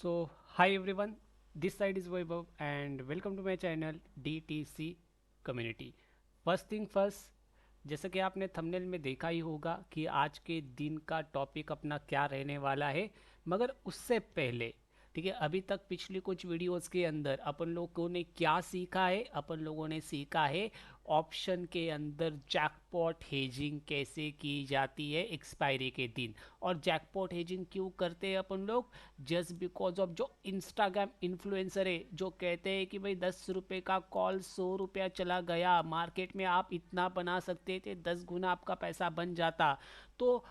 So, hi everyone, this side is Vaibhav and welcome to my channel DTC Community. First thing first, जैसा कि आपने thumbnail में देखा ही होगा कि आज के दिन का टॉपिक अपना क्या रहने वाला है। मगर उससे पहले, ठीक है, अभी तक पिछली कुछ वीडियोस के अंदर अपन लोगों ने क्या सीखा है? अपन लोगों ने सीखा है ऑप्शन के अंदर जैकपॉट हेजिंग कैसे की जाती है एक्सपायरी के दिन। और जैकपॉट हेजिंग क्यों करते हैं अपन लोग? जस्ट बिकॉज ऑफ जो इंस्टाग्राम इन्फ्लुएंसर है जो कहते हैं कि भाई 10 रुपये का कॉल 100 रुपया चला गया, मार्केट में आप इतना बना सकते थे, 10 गुना आपका पैसा बन जाता। तो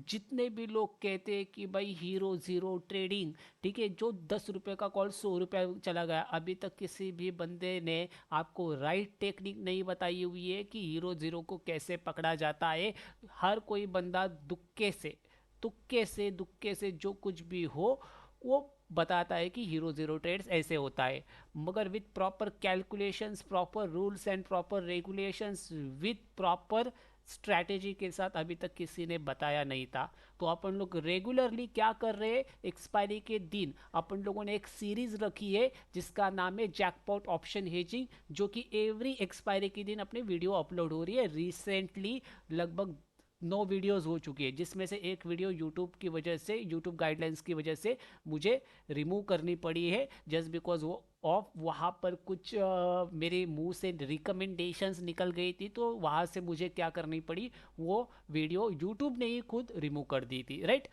जितने भी लोग कहते हैं कि भाई हीरो ज़ीरो ट्रेडिंग, ठीक है, जो 10 रुपये का कॉल 100 रुपया चला गया, अभी तक किसी भी बंदे ने आपको राइट टेक्निक नहीं बताई हुई है कि हीरो ज़ीरो को कैसे पकड़ा जाता है। हर कोई बंदा दुक्के से जो कुछ भी हो वो बताता है कि हीरो ज़ीरो ट्रेड्स ऐसे होता है। मगर with proper calculations, proper rules and proper regulations, with proper strategy के साथ अभी तक किसी ने बताया नहीं था। तो अपन लोग रेगुलरली क्या कर रहे हैं, एक्सपायरी के दिन अपन लोगों ने एक सीरीज रखी है जिसका नाम है जैकपॉट ऑप्शन हेजिंग, जो कि एवरी एक्सपायरी के दिन अपनी वीडियो अपलोड हो रही है। रिसेंटली लगभग 9 वीडियोस हो चुकी है, जिसमें से एक वीडियो यूट्यूब की वजह से, यूट्यूब गाइडलाइंस की वजह से मुझे रिमूव करनी पड़ी है, जस्ट बिकॉज वो ऑफ वहाँ पर कुछ मेरे मुंह से रिकमेंडेशंस निकल गई थी, तो वहाँ से मुझे क्या करनी पड़ी, वो वीडियो यूट्यूब ने ही खुद रिमूव कर दी थी, राइट।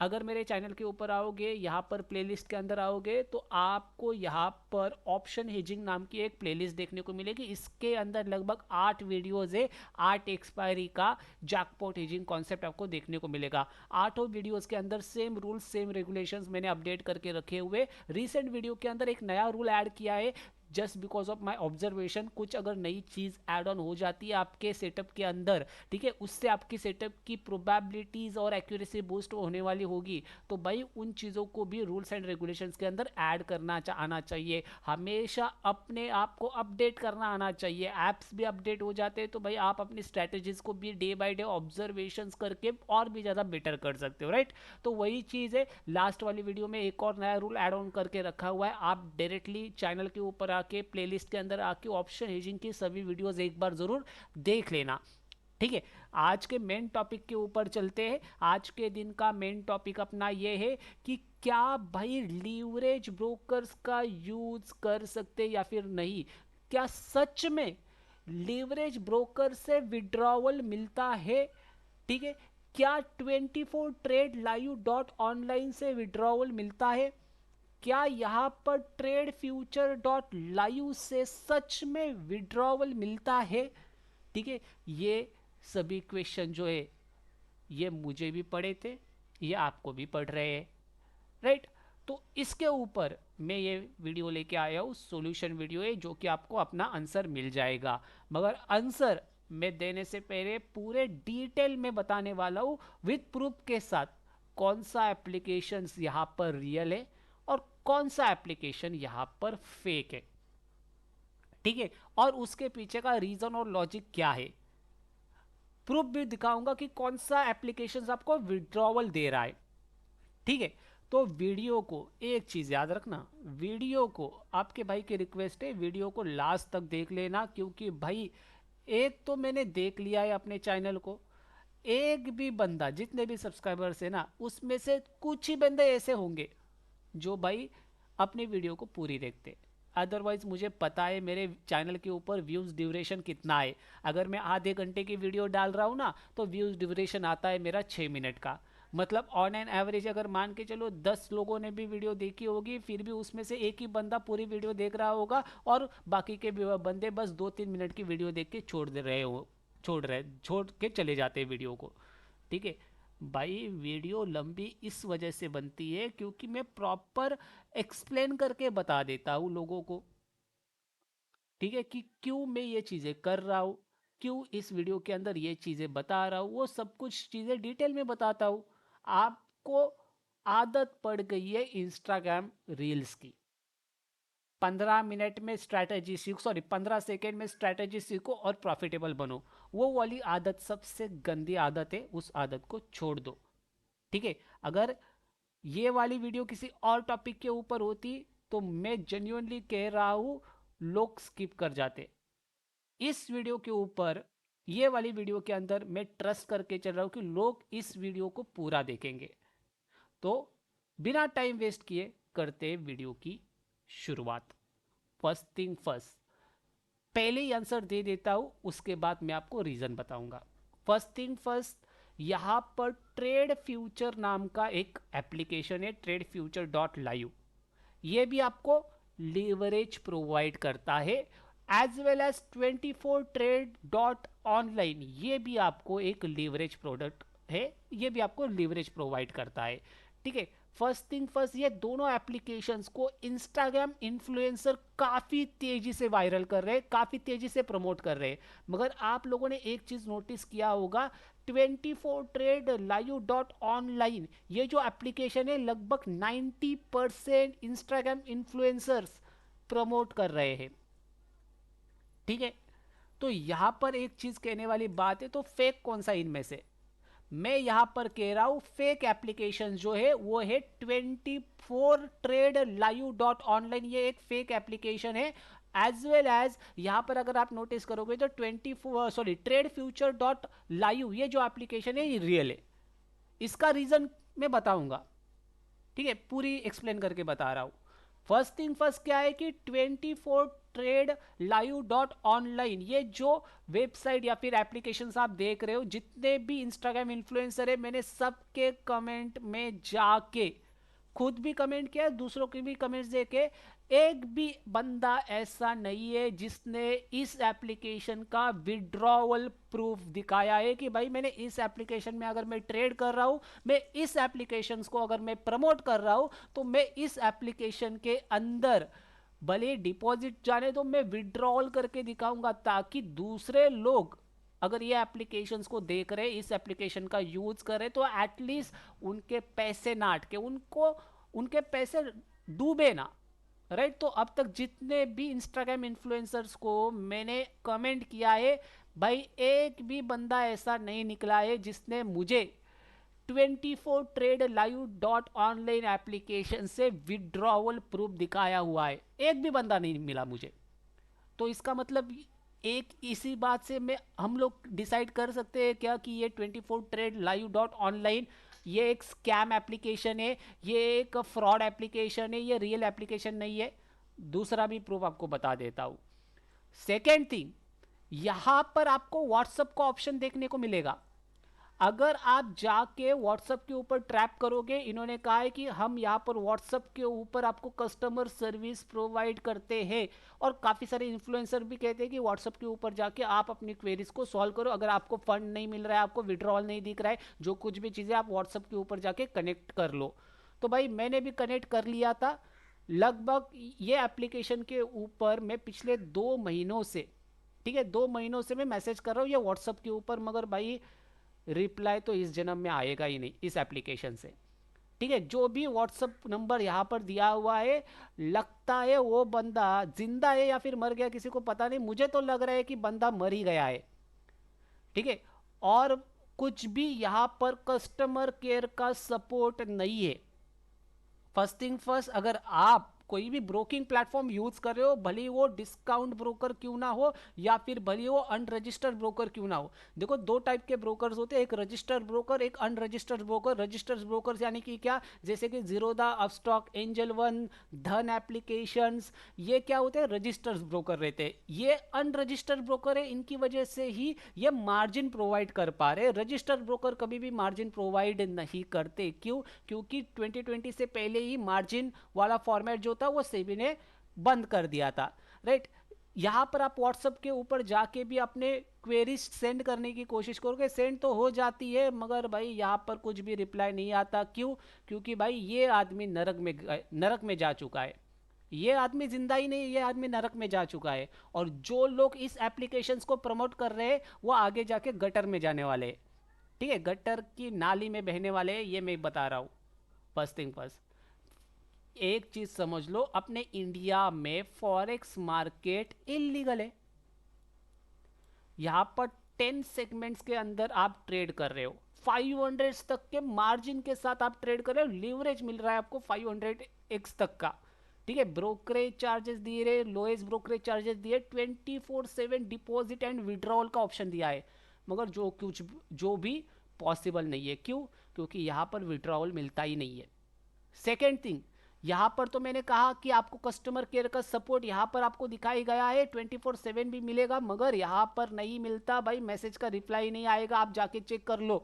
अगर मेरे चैनल के ऊपर आओगे, यहाँ पर प्लेलिस्ट के अंदर आओगे, तो आपको यहाँ पर ऑप्शन हेजिंग नाम की एक प्लेलिस्ट देखने को मिलेगी। इसके अंदर लगभग 8 वीडियोज़ है, 8 एक्सपायरी का जैकपॉट हेजिंग कॉन्सेप्ट आपको देखने को मिलेगा। 8 वीडियोज़ के अंदर सेम रूल्स सेम रेगुलेशंस मैंने अपडेट करके रखे हुए। रिसेंट वीडियो के अंदर एक नया रूल ऐड किया है, just because of my observation. कुछ अगर नई चीज़ ऐड ऑन हो जाती है आपके सेटअप के अंदर, ठीक है, उससे आपकी सेटअप की प्रोबेबिलिटीज़ और एक्यूरेसी बूस्ट होने वाली होगी। तो भाई उन चीज़ों को भी रूल्स एंड रेगुलेशंस के अंदर ऐड करना आना चाहिए। हमेशा अपने आप को अपडेट करना आना चाहिए। ऐप्स भी अपडेट हो जाते हैं तो भाई आप अपनी स्ट्रैटेजीज को भी डे बाय डे ऑब्जर्वेशंस करके और भी ज़्यादा बेटर कर सकते हो, राइट। तो वही चीज़ है, लास्ट वाली वीडियो में एक और नया रूल ऐड ऑन करके रखा हुआ है। आप डायरेक्टली चैनल के ऊपर आके प्लेलिस्ट के अंदर आके ऑप्शन हेजिंग की सभी वीडियोस एक बार ज़रूर देख लेना, ठीक है। आज के मेन टॉपिक के ऊपर चलते हैं। आज के दिन का मेन टॉपिक अपना ये है कि क्या भाई लीवरेज ब्रोकर्स का यूज कर सकते या फिर नहीं। क्या सच में लीवरेज ब्रोकर से विड्रॉवल मिलता है, ठीक है। क्या 24 ट्रेड लाइव.ऑनलाइन से विड्रॉवल मिलता है? क्या यहाँ पर ट्रेड फ्यूचर डॉट लाइव से सच में विड्रॉवल मिलता है, ठीक है। ये सभी क्वेश्चन जो है ये मुझे भी पढ़े थे, ये आपको भी पढ़ रहे हैं, राइट। तो इसके ऊपर मैं ये वीडियो लेके आया हूँ, सॉल्यूशन वीडियो है, जो कि आपको अपना आंसर मिल जाएगा। मगर आंसर मैं देने से पहले पूरे डिटेल में बताने वाला हूँ विथ प्रूफ के साथ, कौन सा एप्लीकेशन यहाँ पर रियल है और कौन सा एप्लीकेशन यहाँ पर फेक है, ठीक है। और उसके पीछे का रीजन और लॉजिक क्या है, प्रूफ भी दिखाऊंगा कि कौन सा एप्लीकेशन आपको विड्रॉवल दे रहा है, ठीक है। तो वीडियो को एक चीज़ याद रखना, वीडियो को आपके भाई की रिक्वेस्ट है, वीडियो को लास्ट तक देख लेना, क्योंकि भाई एक तो मैंने देख लिया है अपने चैनल को, एक भी बंदा, जितने भी सब्सक्राइबर्स है ना, उसमें से कुछ ही बंदे ऐसे होंगे जो भाई अपनी वीडियो को पूरी देखते। अदरवाइज मुझे पता है मेरे चैनल के ऊपर व्यूज़ ड्यूरेशन कितना है। अगर मैं आधे घंटे की वीडियो डाल रहा हूँ ना, तो व्यूज़ ड्यूरेशन आता है मेरा 6 मिनट का। मतलब ऑन एन एवरेज अगर मान के चलो 10 लोगों ने भी वीडियो देखी होगी, फिर भी उसमें से एक ही बंदा पूरी वीडियो देख रहा होगा और बाकी के बंदे बस 2-3 मिनट की वीडियो देख के छोड़ के चले जाते हैं वीडियो को, ठीक है। भाई वीडियो लंबी इस वजह से बनती है क्योंकि मैं प्रॉपर एक्सप्लेन करके बता देता हूँ लोगों को, ठीक है, कि क्यों मैं ये चीज़ें कर रहा हूँ, क्यों इस वीडियो के अंदर ये चीज़ें बता रहा हूँ, वो सब कुछ चीज़ें डिटेल में बताता हूँ। आपको आदत पड़ गई है इंस्टाग्राम रील्स की, 15 मिनट में स्ट्रैटेजी सीखो, सॉरी 15 सेकेंड में स्ट्रैटेजी सीखो और प्रॉफिटेबल बनो। वो वाली आदत सबसे गंदी आदत है, उस आदत को छोड़ दो, ठीक है। अगर ये वाली वीडियो किसी और टॉपिक के ऊपर होती तो मैं जेन्युइनली कह रहा हूं लोग स्किप कर जाते। इस वीडियो के ऊपर, ये वाली वीडियो के अंदर मैं ट्रस्ट करके चल रहा हूं कि लोग इस वीडियो को पूरा देखेंगे। तो बिना टाइम वेस्ट किए करते वीडियो की शुरुआत। फर्स्ट थिंग फर्स्ट, पहले ही आंसर दे देता हूं, उसके बाद मैं आपको रीजन बताऊंगा। फर्स्ट थिंग फर्स्ट, यहां पर ट्रेड फ्यूचर नाम का एक एप्लीकेशन है, ट्रेड फ्यूचर डॉट लाइव। ये भी आपको लीवरेज प्रोवाइड करता है, as well as 24 trade dot online, ये भी आपको एक लीवरेज प्रोडक्ट है, ये भी आपको लीवरेज प्रोवाइड करता है। ठीक है, फर्स्ट थिंग फर्स्ट, ये दोनों एप्लीकेशंस को इंस्टाग्राम इन्फ्लुएंसर काफी तेजी से वायरल कर रहे हैं, काफी तेजी से प्रमोट कर रहे हैं। मगर आप लोगों ने एक चीज नोटिस किया होगा, 24 ट्रेड लाइव डॉट ऑनलाइन, ये जो एप्लीकेशन है लगभग 90% इंस्टाग्राम इन्फ्लुएंसर्स प्रमोट कर रहे हैं। ठीक है, तो यहां पर एक चीज कहने वाली बात है, तो फेक कौन सा इनमें से? मैं यहां पर कह रहा हूं फेक एप्लीकेशन जो है वो है 24 ट्रेड लाइव डॉट ऑनलाइन, ये एक फेक एप्लीकेशन है। एज वेल एज यहां पर अगर आप नोटिस करोगे तो ट्रेड फ्यूचर डॉट लाइव, ये जो एप्लीकेशन है ये रियल है। इसका रीजन मैं बताऊंगा। ठीक है, पूरी एक्सप्लेन करके बता रहा हूं। फर्स्ट थिंग फर्स्ट क्या है कि 24 ट्रेड लाइव डॉट ऑनलाइन, ये जो वेबसाइट या फिर एप्लीकेशन आप देख रहे हो, जितने भी इंस्टाग्राम इन्फ्लुएंसर है, मैंने सबके कमेंट में जाके खुद भी कमेंट किया, दूसरों के भी कमेंट्स देखे, एक भी बंदा ऐसा नहीं है जिसने इस एप्लीकेशन का विड्रॉवल प्रूफ दिखाया है कि भाई मैंने इस एप्लीकेशन में अगर मैं ट्रेड कर रहा हूं, मैं इस एप्लीकेशन को अगर मैं प्रमोट कर रहा हूं, तो मैं इस एप्लीकेशन के अंदर भले डिपॉजिट जाने तो मैं विड्रॉल करके दिखाऊंगा, ताकि दूसरे लोग अगर ये एप्लीकेशंस को देख रहे, इस एप्लीकेशन का यूज कर रहे, तो एटलीस्ट उनके पैसे ना अटके, उनको उनके पैसे डूबे ना। राइट, तो अब तक जितने भी इंस्टाग्राम इन्फ्लुएंसर्स को मैंने कमेंट किया है, भाई एक भी बंदा ऐसा नहीं निकला है जिसने मुझे 24 trade live dot online application से विड्रॉवल प्रूफ दिखाया हुआ है, एक भी बंदा नहीं मिला मुझे। तो इसका मतलब एक इसी बात से मैं हम लोग डिसाइड कर सकते हैं क्या कि ये 24 ट्रेड लाइव डॉट ऑनलाइन ये एक स्कैम एप्लीकेशन है, ये एक फ्रॉड एप्लीकेशन है, ये रियल एप्लीकेशन नहीं है। दूसरा भी प्रूफ आपको बता देता हूं। सेकेंड थिंग, यहां पर आपको व्हाट्सएप का ऑप्शन देखने को मिलेगा। अगर आप जाके व्हाट्सएप के ऊपर ट्रैप करोगे, इन्होंने कहा है कि हम यहाँ पर व्हाट्सएप के ऊपर आपको कस्टमर सर्विस प्रोवाइड करते हैं, और काफ़ी सारे इन्फ्लुएंसर भी कहते हैं कि व्हाट्सएप के ऊपर जाके आप अपनी क्वेरीज को सॉल्व करो, अगर आपको फंड नहीं मिल रहा है, आपको विड्रॉल नहीं दिख रहा है, जो कुछ भी चीज़ें आप व्हाट्सएप के ऊपर जाके कनेक्ट कर लो। तो भाई मैंने भी कनेक्ट कर लिया था। लगभग ये एप्लीकेशन के ऊपर मैं पिछले 2 महीनों से, ठीक है, 2 महीनों से मैं मैसेज कर रहा हूँ ये व्हाट्सएप के ऊपर, मगर भाई रिप्लाई तो इस जन्म में आएगा ही नहीं इस एप्लीकेशन से। ठीक है, जो भी व्हाट्सअप नंबर यहाँ पर दिया हुआ है, लगता है वो बंदा जिंदा है या फिर मर गया, किसी को पता नहीं, मुझे तो लग रहा है कि बंदा मर ही गया है। ठीक है, और कुछ भी यहाँ पर कस्टमर केयर का सपोर्ट नहीं है। फर्स्ट थिंग फर्स्ट, अगर आप कोई भी ब्रोकिंग प्लेटफॉर्म यूज कर रहे हो, भले वो डिस्काउंट ब्रोकर क्यों ना हो या फिर भले वो अनरजिस्टर्ड ब्रोकर क्यों ना हो, देखो दो टाइप के ब्रोकर्स होते हैं, एक रजिस्टर्ड ब्रोकर, एक अनरजिस्टर्ड ब्रोकर। रजिस्टर्ड ब्रोकर्स यानी कि क्या, जैसे कि जीरोधा, अपस्टॉक, एंजल वन, धन एप्लीकेशंस, ये क्या होते हैं, रजिस्टर्ड ब्रोकर रहते हैं। ये अनरजिस्टर्ड ब्रोकर है, इनकी वजह से ही ये मार्जिन प्रोवाइड कर पा रहे हैं। रजिस्टर्ड ब्रोकर कभी भी मार्जिन प्रोवाइड नहीं करते, क्यों? क्योंकि 2020 से पहले ही मार्जिन वाला फॉर्मेट जो था वो सेबी ने बंद कर दिया था। राइट, यहां पर आप व्हाट्सएप के ऊपर जाके भी अपने क्वेरीज सेंड करने की कोशिश करोगे, सेंड तो हो जाती है, मगर भाई यहां पर कुछ भी रिप्लाई नहीं आता। क्यों? क्योंकि भाई ये आदमी नरक में जा चुका है। ये आदमी जिंदा ही नहीं, ये आदमी नरक में जा चुका है। और जो लोग इस एप्लीकेशंस को प्रमोट कर रहे हैं, वो आगे जाके गटर में जाने वाले हैं। ठीक है, गटर की नाली में बहने वाले हैं, ये मैं बता रहा हूं। फर्स्ट थिंग फर्स्ट, एक चीज समझ लो, अपने इंडिया में फॉरेक्स मार्केट इलीगल है। यहां पर 10 सेगमेंट्स के अंदर आप ट्रेड कर रहे हो। 500 तक के मार्जिन के साथ आप ट्रेड कर रहे हो, लीवरेज मिल रहा है आपको 500x तक का, ठीक है। ब्रोकरेज चार्जेस दिए रहे, लोएस्ट ब्रोकरेज चार्जेस दिए, 24/7 डिपॉजिट एंड विड्रॉल का ऑप्शन दिया है, मगर जो भी पॉसिबल नहीं है। क्यों? क्योंकि यहाँ पर विड्रॉल मिलता ही नहीं है। सेकेंड थिंग, यहाँ पर तो मैंने कहा कि आपको कस्टमर केयर का सपोर्ट यहाँ पर आपको दिखाई गया है, 24/7 भी मिलेगा, मगर यहाँ पर नहीं मिलता भाई, मैसेज का रिप्लाई नहीं आएगा, आप जाके चेक कर लो,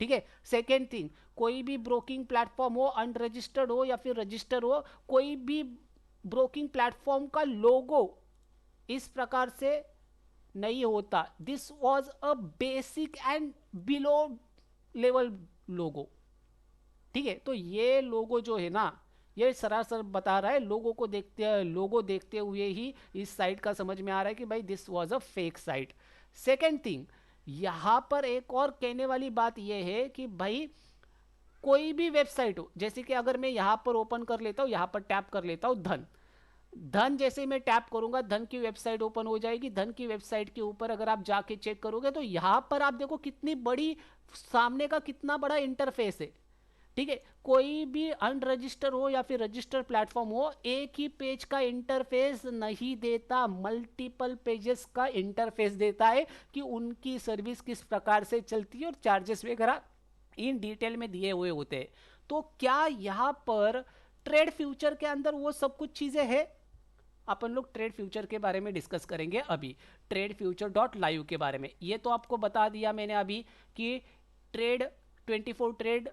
ठीक है। सेकेंड थिंग, कोई भी ब्रोकिंग प्लेटफॉर्म हो, अनरजिस्टर्ड हो या फिर रजिस्टर हो, कोई भी ब्रोकिंग प्लेटफॉर्म का लोगो इस प्रकार से नहीं होता। This was a basic and below level लोगो, ठीक है। तो ये लोगो जो है ना, ये सरासर बता रहा है, लोगो देखते हुए ही इस साइट का समझ में आ रहा है कि भाई this was a fake site. Second thing, यहां पर एक और कहने वाली बात यह है कि भाई कोई भी वेबसाइट हो, जैसे कि अगर मैं यहां पर ओपन कर लेता हूं, यहां पर टैप कर लेता हूं धन, धन जैसे मैं टैप करूंगा धन की वेबसाइट ओपन हो जाएगी। धन की वेबसाइट के ऊपर अगर आप जाके चेक करोगे तो यहां पर आप देखो कितनी बड़ी, सामने का कितना बड़ा इंटरफेस है, ठीक है। कोई भी अनरजिस्टर हो या फिर रजिस्टर प्लेटफॉर्म हो, एक ही पेज का इंटरफेस नहीं देता, मल्टीपल पेजेस का इंटरफेस देता है कि उनकी सर्विस किस प्रकार से चलती है और चार्जेस वगैरह इन डिटेल में दिए हुए होते हैं। तो क्या यहां पर ट्रेड फ्यूचर के अंदर वो सब कुछ चीजें हैं? अपन लोग ट्रेड फ्यूचर के बारे में डिस्कस करेंगे अभी, ट्रेड फ्यूचर डॉट लाइव के बारे में। ये तो आपको बता दिया मैंने अभी कि ट्रेड 24 ट्रेड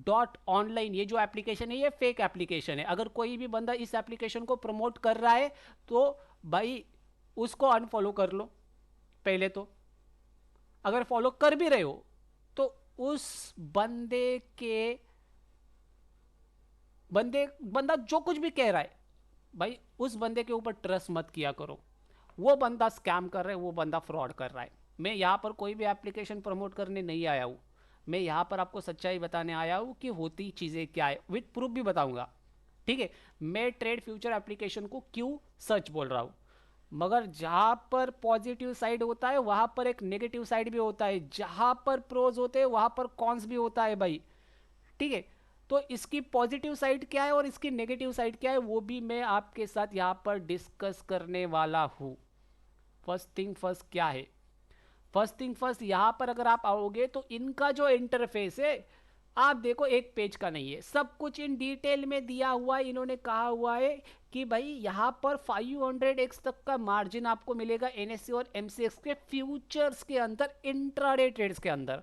डॉट ऑनलाइन, ये जो एप्लीकेशन है ये फेक एप्लीकेशन है। अगर कोई भी बंदा इस एप्लीकेशन को प्रमोट कर रहा है तो भाई उसको अनफॉलो कर लो पहले तो। अगर फॉलो कर भी रहे हो तो उस बंदा जो कुछ भी कह रहा है भाई, उस बंदे के ऊपर ट्रस्ट मत किया करो। वो बंदा स्कैम कर रहा है, वो बंदा फ्रॉड कर रहा है। मैं यहां पर कोई भी एप्लीकेशन प्रमोट करने नहीं आया हूं, मैं यहां पर आपको सच्चाई बताने आया हूं कि होती चीजें क्या है, विद प्रूफ भी बताऊंगा, ठीक है। मैं ट्रेड फ्यूचर एप्लीकेशन को क्यों सच बोल रहा हूं, मगर जहां पर पॉजिटिव साइड होता है वहां पर एक नेगेटिव साइड भी होता है, जहां पर प्रोज होते हैं वहां पर कॉन्स भी होता है भाई, ठीक है। तो इसकी पॉजिटिव साइड क्या है और इसकी नेगेटिव साइड क्या है वो भी मैं आपके साथ यहां पर डिस्कस करने वाला हूं। फर्स्ट थिंग फर्स्ट क्या है, फर्स्ट थिंग फर्स्ट, यहां पर अगर आप आओगे तो इनका जो इंटरफेस है आप देखो एक पेज का नहीं है, सब कुछ इन डिटेल में दिया हुआ है। इन्होंने कहा हुआ है कि भाई यहां पर 500x तक का मार्जिन आपको मिलेगा एनएससी और एमसीएक्स के फ्यूचर्स के अंदर, इंट्राडे ट्रेड्स के अंदर।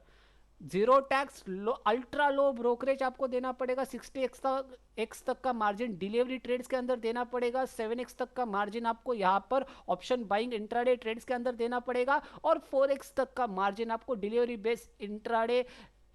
Zero tax, ultra low brokerage आपको देना पड़ेगा, 60x तक का मार्जिन डिलीवरी ट्रेड्स के अंदर देना पड़ेगा, 7x तक का मार्जिन आपको यहां पर ऑप्शन बाइंग इंट्राडे ट्रेड्स के अंदर देना पड़ेगा, और 4x तक का मार्जिन आपको delivery based intraday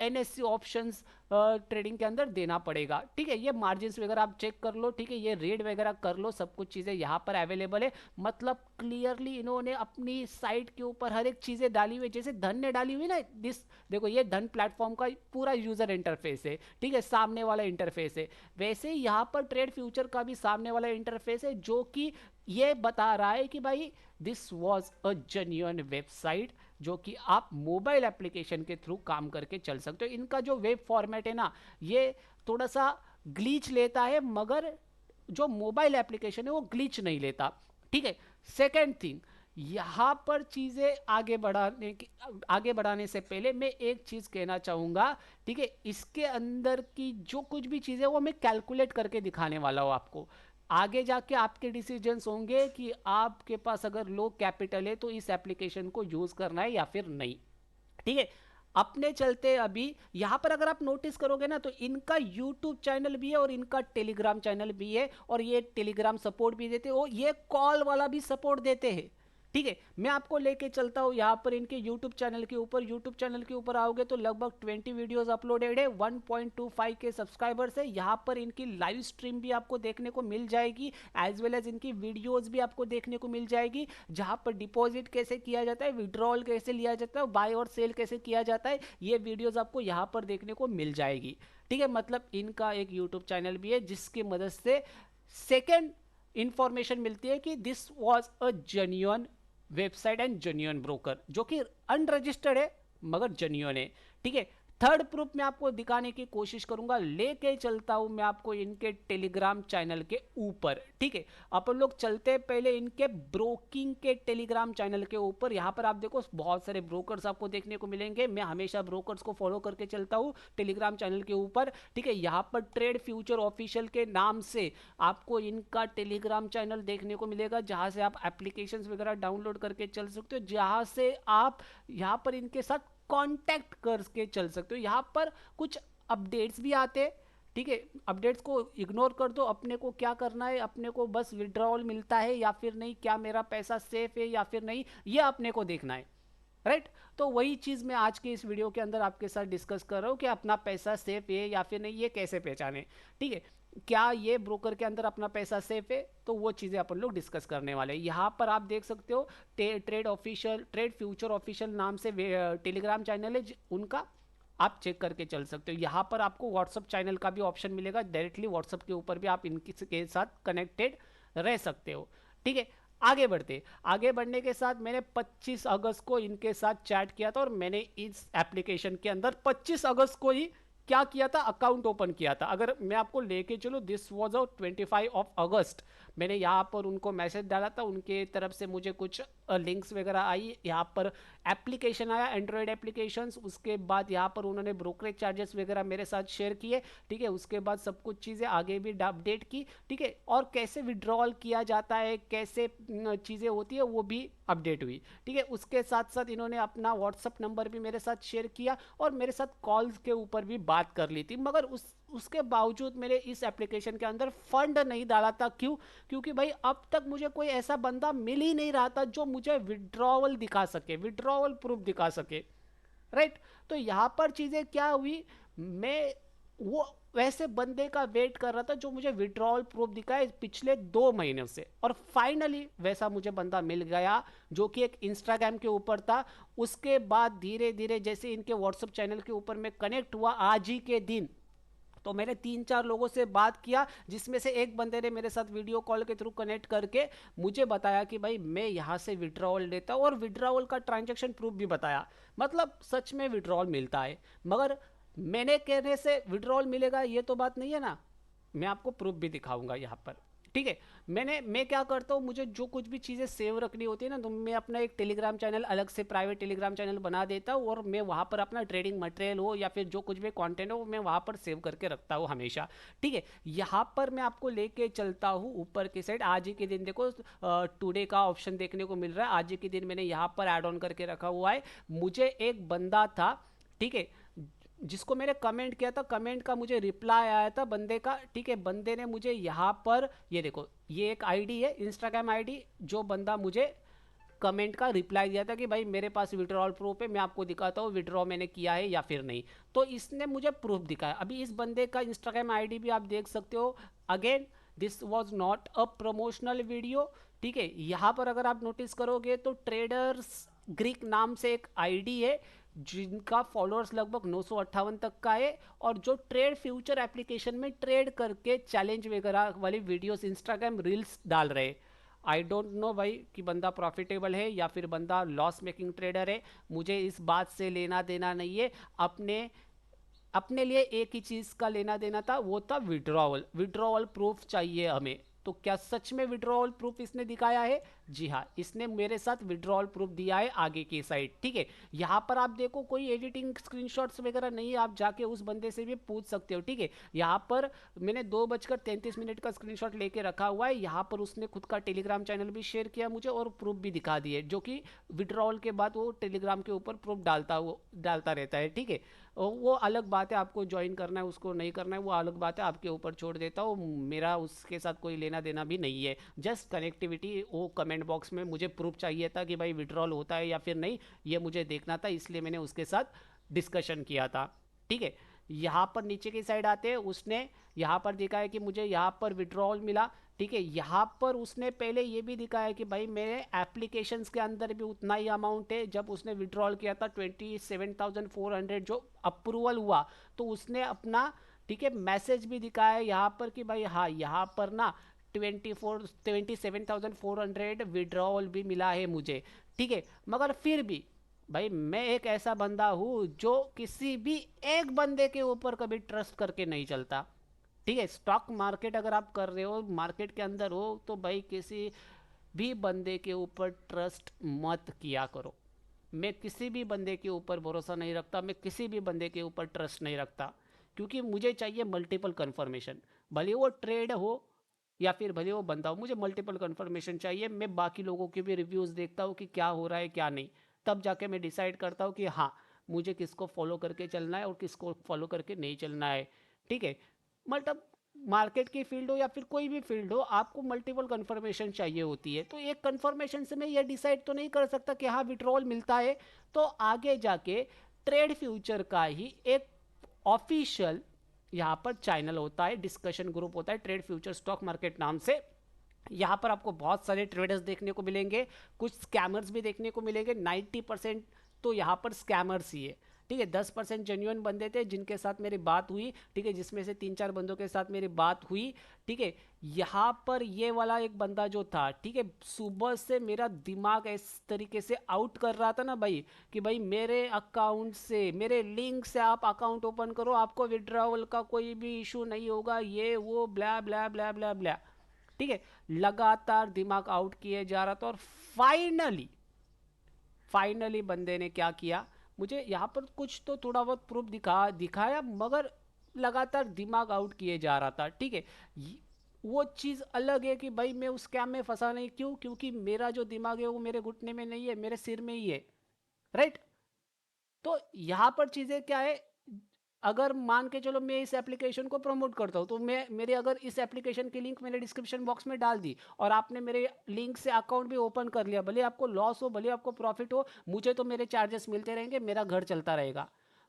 NSC options trading के अंदर देना पड़ेगा, ठीक है। ये मार्जिन्स वगैरह आप चेक कर लो, ठीक है, ये रेट वगैरह कर लो, सब कुछ चीज़ें यहाँ पर अवेलेबल है। मतलब क्लियरली इन्होंने अपनी साइट के ऊपर हर एक चीज़ें डाली हुई, जैसे धन ने डाली हुई ना, दिस देखो ये धन प्लेटफॉर्म का पूरा यूजर इंटरफेस है, ठीक है, सामने वाला इंटरफेस है। वैसे ही यहाँ पर ट्रेड फ्यूचर का भी सामने वाला इंटरफेस है, जो कि ये बता रहा है कि भाई this was a genuine website, जो कि आप मोबाइल एप्लीकेशन के थ्रू काम करके चल सकते हो। इनका जो वेब फॉर्मेट है ना, ये थोड़ा सा ग्लिच लेता है, मगर जो मोबाइल एप्लीकेशन है वो ग्लिच नहीं लेता, ठीक है। सेकेंड थिंग, यहां पर चीजें आगे बढ़ाने से पहले मैं एक चीज कहना चाहूंगा, ठीक है। इसके अंदर की जो कुछ भी चीजें वो मैं कैलकुलेट करके दिखाने वाला हूं आपको। आगे जाके आपके डिसीजंस होंगे कि आपके पास अगर लो कैपिटल है तो इस एप्लीकेशन को यूज करना है या फिर नहीं, ठीक है। अपने चलते अभी यहां पर अगर आप नोटिस करोगे ना, तो इनका यूट्यूब चैनल भी है और इनका टेलीग्राम चैनल भी है, और ये टेलीग्राम सपोर्ट भी देते हो, ये कॉल वाला भी सपोर्ट देते हैं, ठीक है। मैं आपको लेके चलता हूं यहां पर इनके यूट्यूब चैनल के ऊपर। यूट्यूब चैनल के ऊपर आओगे तो लगभग 20 वीडियोस अपलोडेड है, 1.25 के सब्सक्राइबर्स है। यहां पर इनकी लाइव स्ट्रीम भी आपको देखने को मिल जाएगी, एज वेल एज इनकी वीडियोस भी आपको देखने को मिल जाएगी, जहां पर डिपॉजिट कैसे किया जाता है, विड्रॉल कैसे लिया जाता है, बाय और सेल कैसे किया जाता है, ये वीडियोस आपको यहां पर देखने को मिल जाएगी, ठीक है। मतलब इनका एक यूट्यूब चैनल भी है जिसकी मदद से सेकेंड इंफॉर्मेशन मिलती है कि this was a genuine website and genuine broker, जो कि अनरजिस्टर्ड है मगर जेन्युइन है, ठीक है। थर्ड प्रूफ मैं आपको दिखाने की कोशिश करूंगा, लेके चलता हूं मैं आपको इनके टेलीग्राम चैनल के ऊपर। ठीक है, अपन लोग चलते हैं पहले इनके ब्रोकिंग के टेलीग्राम चैनल के ऊपर। यहां पर आप देखो बहुत सारे ब्रोकर्स आपको देखने को मिलेंगे। मैं हमेशा ब्रोकर्स को फॉलो करके चलता हूं टेलीग्राम चैनल के ऊपर। ठीक है, यहां पर ट्रेड फ्यूचर ऑफिशियल के नाम से आपको इनका टेलीग्राम चैनल देखने को मिलेगा, जहां से आप एप्लीकेशंस वगैरह डाउनलोड करके चल सकते हो, जहां से आप यहां पर इनके साथ कांटेक्ट करके चल सकते हो। यहां पर कुछ अपडेट्स भी आते हैं। ठीक है, अपडेट्स को इग्नोर कर दो, अपने को क्या करना है, अपने को बस विड्रॉल मिलता है या फिर नहीं, क्या मेरा पैसा सेफ है या फिर नहीं, ये अपने को देखना है। राइट, तो वही चीज मैं आज के इस वीडियो के अंदर आपके साथ डिस्कस कर रहा हूं कि अपना पैसा सेफ है या फिर नहीं, ये कैसे पहचाने। ठीक है, क्या ये ब्रोकर के अंदर अपना पैसा सेफ है, तो वो चीजें अपन लोग डिस्कस करने वाले हैं। यहां पर आप देख सकते हो ट्रेड फ्यूचर ऑफिशियल नाम से टेलीग्राम चैनल है उनका, आप चेक करके चल सकते हो। यहाँ पर आपको व्हाट्सअप चैनल का भी ऑप्शन मिलेगा, डायरेक्टली व्हाट्सअप के ऊपर भी आप इनके साथ कनेक्टेड रह सकते हो। ठीक है, आगे बढ़ने के साथ मैंने 25 अगस्त को इनके साथ चैट किया था, और मैंने इस एप्लीकेशन के अंदर 25 अगस्त को ही क्या किया था, अकाउंट ओपन किया था। अगर मैं आपको लेके चलूँ, दिस वाज ऑन 25 ऑफ अगस्त, मैंने यहाँ पर उनको मैसेज डाला था, उनके तरफ से मुझे कुछ लिंक्स वगैरह आई, यहाँ पर एप्लीकेशन आया, एंड्रॉयड एप्लीकेशंस, उसके बाद यहाँ पर उन्होंने ब्रोकरेज चार्जेस वगैरह मेरे साथ शेयर किए। ठीक है, उसके बाद सब कुछ चीज़ें आगे भी अपडेट की। ठीक है, और कैसे विड्रॉल किया जाता है, कैसे चीज़ें होती है, वो भी अपडेट हुई। ठीक है, उसके साथ साथ इन्होंने अपना व्हाट्सअप नंबर भी मेरे साथ शेयर किया, और मेरे साथ कॉल्स के ऊपर भी बात कर ली थी। मगर उसके बावजूद मेरे इस एप्लीकेशन के अंदर फंड नहीं डाला था। क्यों? क्योंकि भाई अब तक मुझे कोई ऐसा बंदा मिल ही नहीं रहा था जो मुझे विड्रॉवल दिखा सके, विड्रॉवल प्रूफ दिखा सके। राइट, तो यहां पर चीजें क्या हुई, मैं वो वैसे बंदे का वेट कर रहा था जो मुझे विड्रॉल प्रूफ दिखाए पिछले 2 महीनों से, और फाइनली वैसा मुझे बंदा मिल गया, जो कि एक इंस्टाग्राम के ऊपर था। उसके बाद धीरे धीरे जैसे इनके व्हाट्सएप चैनल के ऊपर मैं कनेक्ट हुआ आज ही के दिन, तो मैंने 3-4 लोगों से बात किया, जिसमें से एक बंदे ने मेरे साथ वीडियो कॉल के थ्रू कनेक्ट करके मुझे बताया कि भाई मैं यहाँ से विड्रॉवल लेता हूँ, और विड्रॉवल का ट्रांजैक्शन प्रूफ भी बताया। मतलब सच में विड्रॉवल मिलता है। मगर मैंने कहने से विड्रॉवल मिलेगा ये तो बात नहीं है ना, मैं आपको प्रूफ भी दिखाऊंगा यहाँ पर। ठीक है, मैं क्या करता हूँ, मुझे जो कुछ भी चीज़ें सेव रखनी होती है ना, तो मैं अपना एक टेलीग्राम चैनल अलग से प्राइवेट टेलीग्राम चैनल बना देता हूँ, और मैं वहाँ पर अपना ट्रेडिंग मटेरियल हो या फिर जो कुछ भी कंटेंट हो, मैं वहाँ पर सेव करके रखता हूँ हमेशा। ठीक है, यहाँ पर मैं आपको लेके चलता हूँ ऊपर की साइड। आज ही के दिन देखो टुडे का ऑप्शन देखने को मिल रहा है। आज ही के दिन मैंने यहाँ पर ऐड ऑन करके रखा हुआ है। मुझे एक बंदा था, ठीक है, जिसको मैंने कमेंट किया था, कमेंट का मुझे रिप्लाई आया था बंदे का। ठीक है, बंदे ने मुझे यहाँ पर ये देखो, ये एक आईडी है, इंस्टाग्राम आईडी, जो बंदा मुझे कमेंट का रिप्लाई दिया था कि भाई मेरे पास विड्रॉल प्रूफ है, मैं आपको दिखाता हूँ विड्रॉ मैंने किया है या फिर नहीं। तो इसने मुझे प्रूफ दिखाया। अभी इस बंदे का इंस्टाग्राम आईडी भी आप देख सकते हो। Again this was not a promotional video. ठीक है, यहाँ पर अगर आप नोटिस करोगे तो ट्रेडर्स ग्रीक नाम से एक आईडी है, जिनका फॉलोअर्स लगभग 958 तक का है, और जो ट्रेड फ्यूचर एप्लीकेशन में ट्रेड करके चैलेंज वगैरह वाली वीडियोस, इंस्टाग्राम रील्स डाल रहे। आई डोंट नो भाई कि बंदा प्रॉफिटेबल है या फिर बंदा लॉस मेकिंग ट्रेडर है, मुझे इस बात से लेना देना नहीं है। अपने अपने लिए एक ही चीज का लेना देना था, वो था विड्रॉवल। विड्रॉवल प्रूफ चाहिए हमें। तो क्या सच में विड्रॉवल प्रूफ इसने दिखाया है? जी हाँ, इसने मेरे साथ विड्रॉवल प्रूफ दिया है आगे की साइड। ठीक है, यहाँ पर आप देखो कोई एडिटिंग स्क्रीनशॉट्स वगैरह नहीं है, आप जाके उस बंदे से भी पूछ सकते हो। ठीक है, यहाँ पर मैंने 2:33 का स्क्रीनशॉट लेके रखा हुआ है। यहाँ पर उसने खुद का टेलीग्राम चैनल भी शेयर किया मुझे, और प्रूफ भी दिखा दिए, जो कि विड्रॉवल के बाद वो टेलीग्राम के ऊपर प्रूफ डालता रहता है। ठीक है, वो अलग बात है, आपको ज्वाइन करना है उसको नहीं करना है वो अलग बात है, आपके ऊपर छोड़ देता हूँ। मेरा उसके साथ कोई लेना देना भी नहीं है, जस्ट कनेक्टिविटी। वो कमेंट बॉक्स में मुझे प्रूफ चाहिए था कि भाई विड्रॉल होता है या फिर नहीं, ये मुझे देखना था, इसलिए मैंने उसके साथ डिस्कशन किया था। ठीक है, यहाँ पर नीचे की साइड आते हैं, उसने यहाँ पर दिखा है कि मुझे यहाँ पर विड्रॉल मिला। ठीक है, यहाँ पर उसने पहले ये भी दिखाया है कि भाई मेरे एप्लीकेशंस के अंदर भी उतना ही अमाउंट है। जब उसने विड्रॉल किया था 27,400 जो अप्रूवल हुआ, तो उसने अपना, ठीक है, मैसेज भी दिखाया है यहाँ पर कि भाई हाँ, यहाँ पर ना 27,400 विड्रॉवल भी मिला है मुझे। ठीक है, मगर फिर भी भाई मैं एक ऐसा बंदा हूँ जो किसी भी एक बंदे के ऊपर कभी ट्रस्ट करके नहीं चलता। ठीक है, स्टॉक मार्केट अगर आप कर रहे हो, मार्केट के अंदर हो, तो भाई किसी भी बंदे के ऊपर ट्रस्ट मत किया करो। मैं किसी भी बंदे के ऊपर भरोसा नहीं रखता, मैं किसी भी बंदे के ऊपर ट्रस्ट नहीं रखता, क्योंकि मुझे चाहिए मल्टीपल कंफर्मेशन। भले वो ट्रेड हो या फिर भले वो बंदा हो, मुझे मल्टीपल कंफर्मेशन चाहिए। मैं बाकी लोगों के भी रिव्यूज़ देखता हूँ कि क्या हो रहा है क्या नहीं, तब जाके मैं डिसाइड करता हूँ कि हाँ, मुझे किसको फॉलो करके चलना है और किसको फॉलो करके नहीं चलना है। ठीक है, मतलब मार्केट की फील्ड हो या फिर कोई भी फील्ड हो, आपको मल्टीपल कंफर्मेशन चाहिए होती है। तो एक कंफर्मेशन से मैं ये डिसाइड तो नहीं कर सकता कि हाँ विड्रॉल मिलता है तो आगे जाके ट्रेड फ्यूचर का ही एक ऑफिशियल यहाँ पर चैनल होता है, डिस्कशन ग्रुप होता है ट्रेड फ्यूचर स्टॉक मार्केट नाम से। यहाँ पर आपको बहुत सारे ट्रेडर्स देखने को मिलेंगे, कुछ स्कैमर्स भी देखने को मिलेंगे। 90% तो यहाँ पर स्कैमर्स ही है। ठीक है, 10% जेन्युइन बंदे थे जिनके साथ मेरी बात हुई। ठीक है, जिसमें से 3-4 बंदों के साथ मेरी बात हुई। ठीक है, यहाँ पर ये वाला एक बंदा जो था, ठीक है, सुबह से मेरा दिमाग इस तरीके से आउट कर रहा था ना भाई, कि भाई मेरे अकाउंट से, मेरे लिंक से आप अकाउंट ओपन करो, आपको विड्रॉवल का कोई भी इशू नहीं होगा, ये वो ब्ला ब्ला ब्ला ब्ला ब्ला। ठीक है, लगातार दिमाग आउट किए जा रहा था। और फाइनली फाइनली बंदे ने क्या किया, मुझे यहाँ पर कुछ तो थोड़ा बहुत प्रूफ दिखाया, मगर लगातार दिमाग आउट किए जा रहा था। ठीक है, वो चीज़ अलग है कि भाई मैं उस स्कैम में फंसा नहीं, क्यों? क्योंकि मेरा जो दिमाग है वो मेरे घुटने में नहीं है, मेरे सिर में ही है। राइट। तो यहाँ पर चीज़ें क्या है, अगर मान के चलो मैं इस एप्लीकेशन को प्रमोट करता हूँ, तो मैं मेरे अगर इस एप्लीकेशन की लिंक मैंने डिस्क्रिप्शन बॉक्स में डाल दी और आपने मेरे लिंक से अकाउंट भी ओपन कर लिया, भले आपको लॉस हो भले आपको प्रॉफिट हो, मुझे तो मेरे चार्जेस मिलते रहेंगे, मेरा घर चलता रहेगा।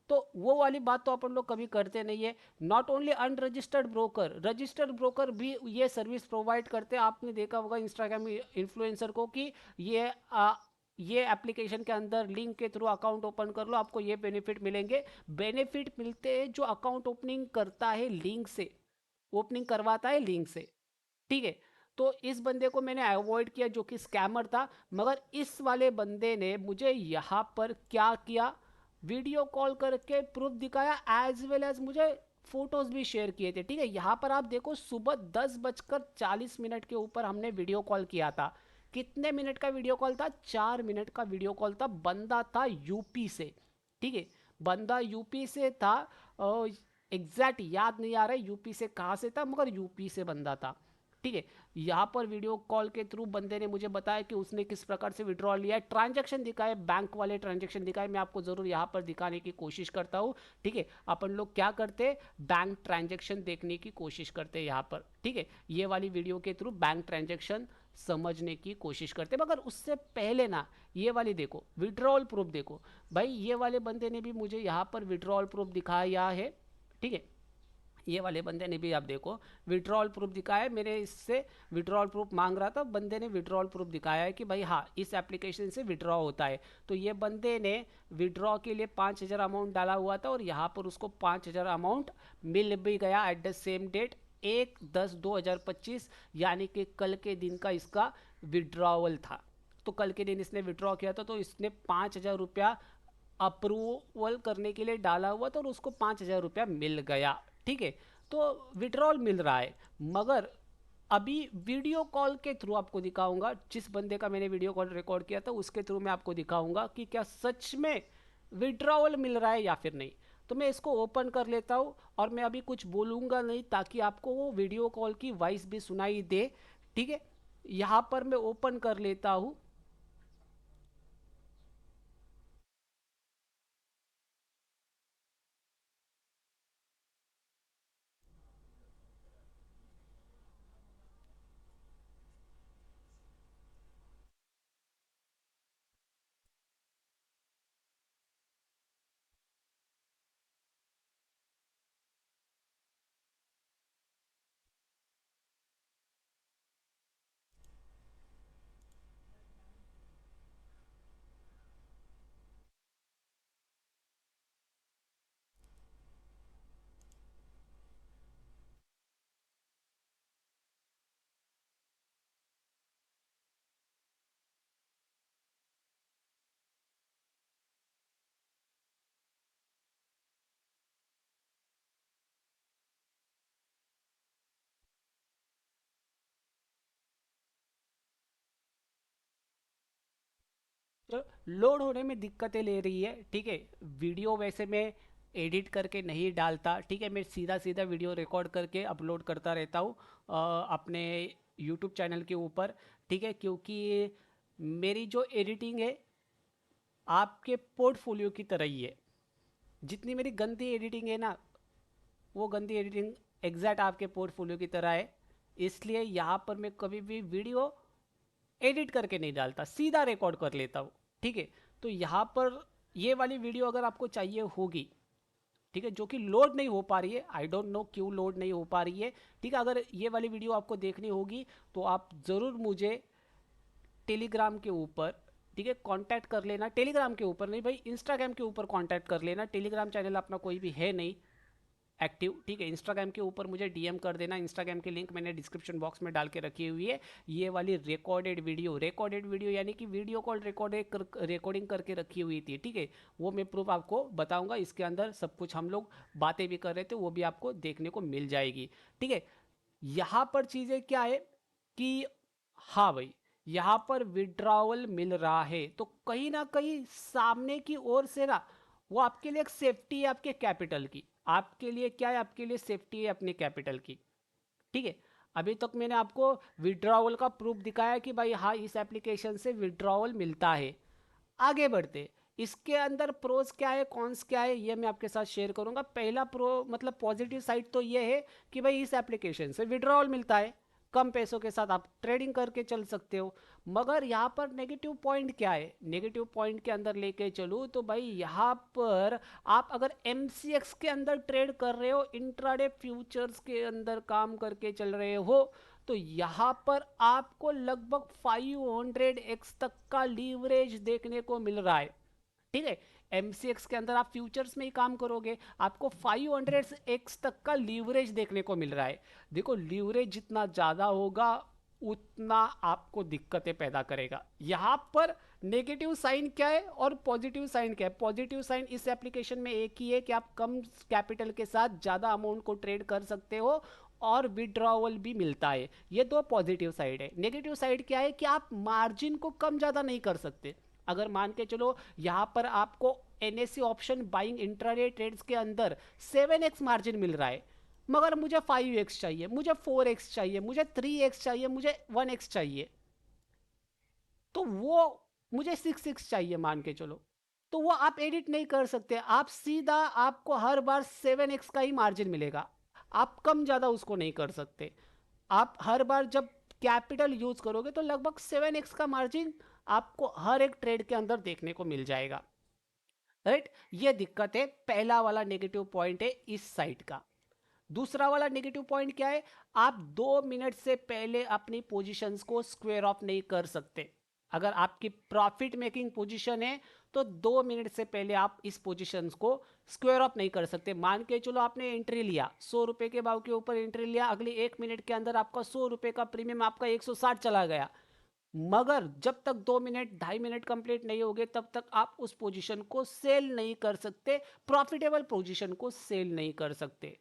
तो वो वाली बात तो अपन लोग कभी करते नहीं है। Not only unregistered broker, registered broker भी ये सर्विस प्रोवाइड करते हैं। आपने देखा होगा इंस्टाग्राम इन्फ्लुएंसर को कि ये ये एप्लीकेशन के अंदर लिंक के थ्रू अकाउंट ओपन कर लो, आपको ये बेनिफिट मिलेंगे। बेनिफिट मिलते हैं जो अकाउंट ओपनिंग करता है लिंक से, ओपनिंग करवाता है लिंक से। ठीक है, तो इस बंदे को मैंने अवॉइड किया जो कि स्कैमर था। मगर इस वाले बंदे ने मुझे यहाँ पर क्या किया, वीडियो कॉल करके प्रूफ दिखाया, एज वेल एज मुझे फोटोज भी शेयर किए थे। ठीक है, यहाँ पर आप देखो, सुबह 10:40 के ऊपर हमने वीडियो कॉल किया था। कितने मिनट का वीडियो कॉल था? 4 मिनट का वीडियो कॉल था। बंदा था यूपी से। ठीक है, बंदा यूपी से था। एग्जैक्ट याद नहीं आ रहा है यूपी से कहाँ से था, मगर यूपी से बंदा था। ठीक है, यहाँ पर वीडियो कॉल के थ्रू बंदे ने मुझे बताया कि उसने किस प्रकार से विड्रॉल लिया है, ट्रांजैक्शन दिखाए, बैंक वाले ट्रांजैक्शन दिखाए। मैं आपको ज़रूर यहाँ पर दिखाने की कोशिश करता हूँ। ठीक है, अपन लोग क्या करते हैं, बैंक ट्रांजैक्शन देखने की कोशिश करते हैं यहाँ पर। ठीक है, ये वाली वीडियो के थ्रू बैंक ट्रांजैक्शन समझने की कोशिश करते, मगर उससे पहले ना, ये वाली देखो, विड्रॉल प्रूफ देखो। भाई ये वाले बंदे ने भी मुझे यहाँ पर विड्रॉल प्रूफ दिखाया है। ठीक है, ये वाले बंदे ने भी, आप देखो, विड्रॉल प्रूफ दिखाया है। मेरे इससे विड्रॉल प्रूफ मांग रहा था, बंदे ने विड्रॉल प्रूफ दिखाया है कि भाई हाँ, इस एप्लीकेशन से विड्रॉ होता है। तो ये बंदे ने विड्रॉ के लिए 5,000 अमाउंट डाला हुआ था और यहाँ पर उसको 5,000 अमाउंट मिल भी गया एट द सेम डेट, 1/10/2025, यानी कि कल के दिन का इसका विड्रॉवल था। तो कल के दिन इसने विड्रॉ किया था, तो इसने 5,000 रुपया अप्रूवल करने के लिए डाला हुआ था और उसको 5,000 रुपया मिल गया। ठीक है, तो विड्रॉल मिल रहा है। मगर अभी वीडियो कॉल के थ्रू आपको दिखाऊंगा, जिस बंदे का मैंने वीडियो कॉल रिकॉर्ड किया था उसके थ्रू मैं आपको दिखाऊंगा कि क्या सच में विड्रॉवल मिल रहा है या फिर नहीं। तो मैं इसको ओपन कर लेता हूँ और मैं अभी कुछ बोलूँगा नहीं, ताकि आपको वो वीडियो कॉल की वॉइस भी सुनाई दे। ठीक है, यहाँ पर मैं ओपन कर लेता हूँ। तो लोड होने में दिक्कतें ले रही है, ठीक है। वीडियो वैसे मैं एडिट करके नहीं डालता, ठीक है, मैं सीधा सीधा वीडियो रिकॉर्ड करके अपलोड करता रहता हूँ अपने यूट्यूब चैनल के ऊपर, ठीक है, क्योंकि मेरी जो एडिटिंग है आपके पोर्टफोलियो की तरह ही है। जितनी मेरी गंदी एडिटिंग है ना, वो गंदी एडिटिंग एग्जैक्ट आपके पोर्टफोलियो की तरह है। इसलिए यहाँ पर मैं कभी भी वीडियो एडिट करके नहीं डालता, सीधा रिकॉर्ड कर लेता हूँ, ठीक है। तो यहाँ पर ये वाली वीडियो अगर आपको चाहिए होगी, ठीक है, जो कि लोड नहीं हो पा रही है, आई डोंट नो क्यों लोड नहीं हो पा रही है, ठीक है, अगर ये वाली वीडियो आपको देखनी होगी तो आप ज़रूर मुझे टेलीग्राम के ऊपर, ठीक है, कांटेक्ट कर लेना। टेलीग्राम के ऊपर नहीं भाई, इंस्टाग्राम के ऊपर कांटेक्ट कर लेना। टेलीग्राम चैनल अपना कोई भी है नहीं एक्टिव, ठीक है। इंस्टाग्राम के ऊपर मुझे डीएम कर देना। इंस्टाग्राम की लिंक मैंने डिस्क्रिप्शन बॉक्स में डाल के रखी हुई है। ये वाली रिकॉर्डेड वीडियो यानी कि वीडियो कॉल रिकॉर्डिंग करके रखी हुई थी, ठीक है, वो मैं प्रूफ आपको बताऊंगा। इसके अंदर सब कुछ हम लोग बातें भी कर रहे थे, वो भी आपको देखने को मिल जाएगी, ठीक है। यहाँ पर चीज़ें क्या है कि हाँ भाई, यहाँ पर विड्रॉवल मिल रहा है, तो कहीं ना कहीं सामने की ओर से ना वो आपके लिए एक सेफ्टी है आपके कैपिटल की। आपके लिए क्या है, आपके लिए सेफ्टी है अपने कैपिटल की, ठीक है। अभी तक मैंने आपको विड्रॉवल का प्रूफ दिखाया कि भाई हाँ इस एप्लीकेशन से विड्रॉवल मिलता है। आगे बढ़ते, इसके अंदर प्रोज क्या है कॉन्स क्या है ये मैं आपके साथ शेयर करूंगा। पहला प्रो मतलब पॉजिटिव साइड तो ये है कि भाई इस एप्लीकेशन से विड्रॉवल मिलता है, कम पैसों के साथ आप ट्रेडिंग करके चल सकते हो। मगर यहाँ पर नेगेटिव पॉइंट क्या है, नेगेटिव पॉइंट के अंदर लेके चलूँ तो भाई यहाँ पर आप अगर MCX के अंदर ट्रेड कर रहे हो, इंट्राडे फ्यूचर्स के अंदर काम करके चल रहे हो, तो यहाँ पर आपको लगभग 500x तक का लीवरेज देखने को मिल रहा है, ठीक है। MCX के अंदर आप फ्यूचर्स में ही काम करोगे, आपको 500x तक का लीवरेज देखने को मिल रहा है। देखो लीवरेज जितना ज़्यादा होगा उतना आपको दिक्कतें पैदा करेगा। यहाँ पर नेगेटिव साइन क्या है और पॉजिटिव साइन क्या है। पॉजिटिव साइन इस एप्लीकेशन में एक ही है कि आप कम कैपिटल के साथ ज़्यादा अमाउंट को ट्रेड कर सकते हो और विड्रॉवल भी मिलता है। ये दो पॉजिटिव साइड है। नेगेटिव साइड क्या है कि आप मार्जिन को कम ज़्यादा नहीं कर सकते। अगर मान के चलो यहाँ पर आपको NSE option buying intraday trades के अंदर 7x मार्जिन मिल रहा है, मगर मुझे 5x चाहिए, मुझे 4x चाहिए, मुझे 3x चाहिए, मुझे 1x चाहिए, तो वो मुझे 6x चाहिए मान के चलो, तो वो आप एडिट नहीं कर सकते। आप सीधा आपको हर बार 7x का ही मार्जिन मिलेगा, आप कम ज़्यादा उसको नहीं कर सकते। आप हर बार जब कैपिटल यूज करोगे तो लगभग 7x का मार्जिन आपको हर एक ट्रेड के अंदर देखने को मिल जाएगा, राइट। ये दिक्कत है, पहला वाला नेगेटिव पॉइंट है इस साइड का। दूसरा वाला नेगेटिव पॉइंट क्या है, आप 2 मिनट से पहले अपनी पोजीशंस को स्क्वायर ऑफ नहीं कर सकते। अगर आपकी प्रॉफिट मेकिंग पोजीशन है तो 2 मिनट से पहले आप इस पोजीशंस को स्क्वायर ऑफ नहीं कर सकते। मान के चलो आपने एंट्री लिया 100 रुपए के भाव के ऊपर एंट्री लिया, अगले 1 मिनट के अंदर आपका 100 रुपए का प्रीमियम आपका 160 चला गया, मगर जब तक 2 मिनट 2.5 मिनट कंप्लीट नहीं होगे तब तक आप उस पोजीशन को सेल नहीं कर सकते, प्रॉफिटेबल पोजीशन को सेल नहीं कर सकते।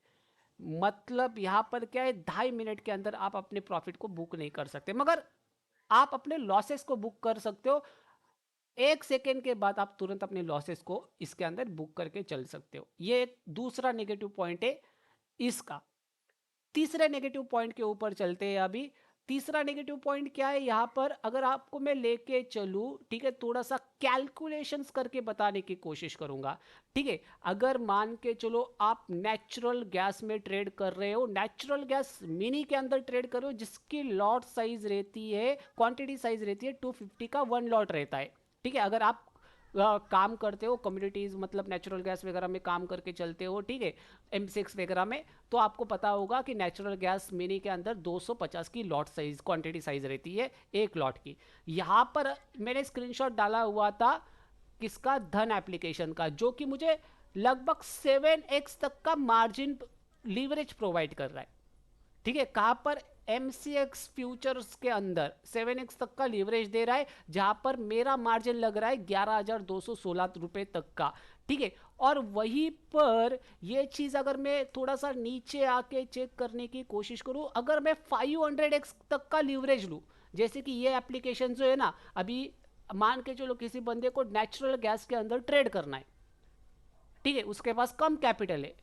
मतलब यहां पर क्या है, 2.5 मिनट के अंदर आप अपने प्रॉफिट को बुक नहीं कर सकते, मगर आप अपने लॉसेस को बुक कर सकते हो। 1 सेकेंड के बाद आप तुरंत अपने लॉसेस को इसके अंदर बुक करके चल सकते हो। ये एक दूसरा नेगेटिव पॉइंट है इसका। तीसरे नेगेटिव पॉइंट के ऊपर चलते हैं अभी। तीसरा नेगेटिव पॉइंट क्या है, यहां पर अगर आपको मैं लेके चलूं, ठीक है, थोड़ा सा कैलकुलेशंस करके बताने की कोशिश करूंगा, ठीक है। अगर मान के चलो आप नेचुरल गैस में ट्रेड कर रहे हो, नेचुरल गैस मिनी के अंदर ट्रेड कर रहे हो, जिसकी लॉट साइज रहती है, क्वांटिटी साइज रहती है 250 का 1 लॉट रहता है, ठीक है। अगर आप काम करते हो कम्युनिटीज मतलब नेचुरल गैस वगैरह में काम करके चलते हो, ठीक है, M6 वगैरह में, तो आपको पता होगा कि नेचुरल गैस मिनी के अंदर 250 की लॉट साइज क्वांटिटी साइज रहती है 1 लॉट की। यहाँ पर मैंने स्क्रीनशॉट डाला हुआ था किसका, धन एप्लीकेशन का, जो कि मुझे लगभग 7x तक का मार्जिन लीवरेज प्रोवाइड कर रहा है, ठीक है। कहां पर, MCX फ्यूचर्स के अंदर 7x तक का लीवरेज दे रहा है, जहां पर मेरा मार्जिन लग रहा है 11,216 रुपए तक का, ठीक है। और वहीं पर ये चीज अगर मैं थोड़ा सा नीचे आके चेक करने की कोशिश करूं, अगर मैं 500x तक का लीवरेज लूं, जैसे कि ये एप्लीकेशन जो है ना, अभी मान के चलो किसी बंदे को नेचुरल गैस के अंदर ट्रेड करना है, ठीक है, उसके पास कम कैपिटल है,